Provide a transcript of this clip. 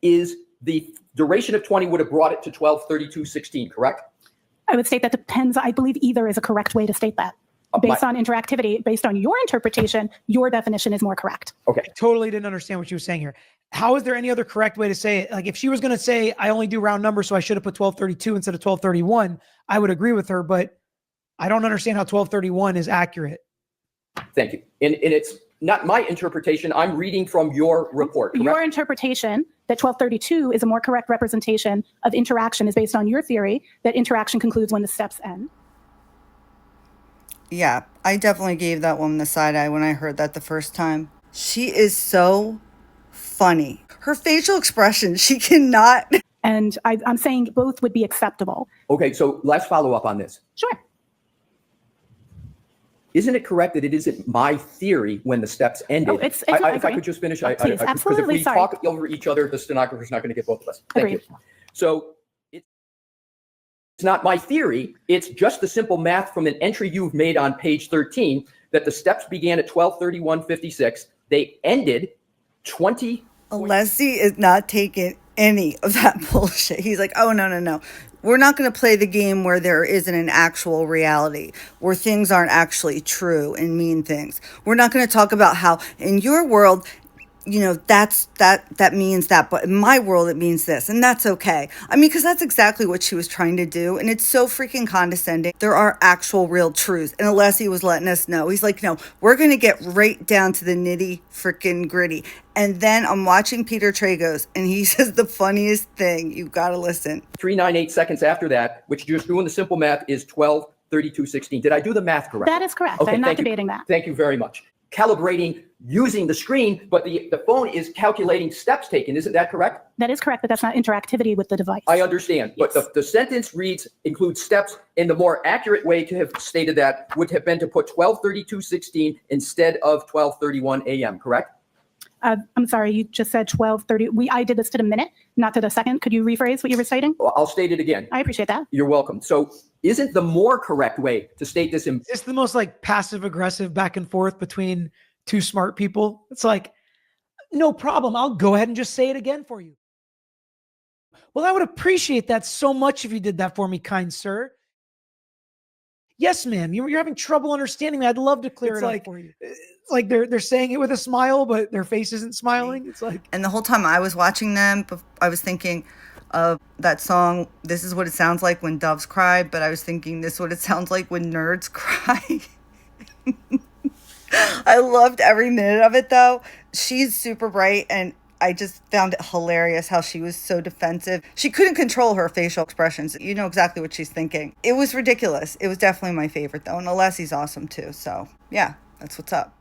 is the duration of 20 would have brought it to 12:32:16, correct? I would state that depends. I believe either is a correct way to state that. Based on interactivity, based on your interpretation, your definition is more correct. Okay. I totally didn't understand what you were saying here. How is there any other correct way to say it? Like if she was going to say, I only do round numbers, so I should have put 1232 instead of 1231, I would agree with her, but I don't understand how 1231 is accurate. Thank you. And it's not my interpretation. I'm reading from your report. Correct? Your interpretation that 1232 is a more correct representation of interaction is based on your theory that interaction concludes when the steps end. Yeah, I definitely gave that woman the side eye when I heard that the first time. She is so funny. Her facial expression, she cannot. And I'm saying both would be acceptable. Okay, so let's follow up on this. Sure. Isn't it correct that it isn't my theory when the steps ended? Oh, it's if I could just finish, Please, because absolutely, if we sorry. talk over each other, the stenographer's not going to get both of us. Thank Agreed. you. So it's not my theory. It's just the simple math from an entry you've made on page 13 that the steps began at 12:31:56. They ended 20. ALESSI is not taking any of that bullshit. He's like, oh, no. We're not going to play the game where there isn't an actual reality, where things aren't actually true and mean things. We're not going to talk about how in your world, you know, that means that, but in my world, it means this, and that's okay. I mean, because that's exactly what she was trying to do, and it's so freaking condescending. There are actual real truths, and ALESSI was letting us know. He's like, no, we're going to get right down to the nitty freaking gritty. And then I'm watching Peter Tragos, and he says the funniest thing. You've got to listen. 398 seconds after that, which just doing the simple math is 12:32:16. Did I do the math correct? That is correct. Okay, I'm not thank you. debating that. Thank you very much. Calibrating using the screen, but the phone is calculating steps taken. Isn't that correct? That is correct, but that's not interactivity with the device. I understand, Yes. but the sentence reads includes steps, and the more accurate way to have stated that would have been to put 12:32:16 instead of 12:31 a.m., correct? I'm sorry, you just said 12:30. I did this to the minute, not to the second. Could you rephrase what you were stating? Well, I'll state it again. I appreciate that. You're welcome. So isn't the more correct way to state this in It's the most like passive aggressive back and forth between two smart people. It's like, no problem. I'll go ahead and just say it again for you. Well, I would appreciate that so much if you did that for me, kind sir. Yes, ma'am. You're having trouble understanding me. I'd love to clear it up for you. It's like they're saying it with a smile, but their face isn't smiling. It's like, And the whole time I was watching them, I was thinking of that song, This Is What It Sounds Like When Doves Cry, but I was thinking this is what it sounds like when nerds cry. I loved every minute of it, though. She's super bright, and I just found it hilarious how she was so defensive. She couldn't control her facial expressions. You know exactly what she's thinking. It was ridiculous. It was definitely my favorite, though, and ALESSI's awesome, too. So, yeah, that's what's up.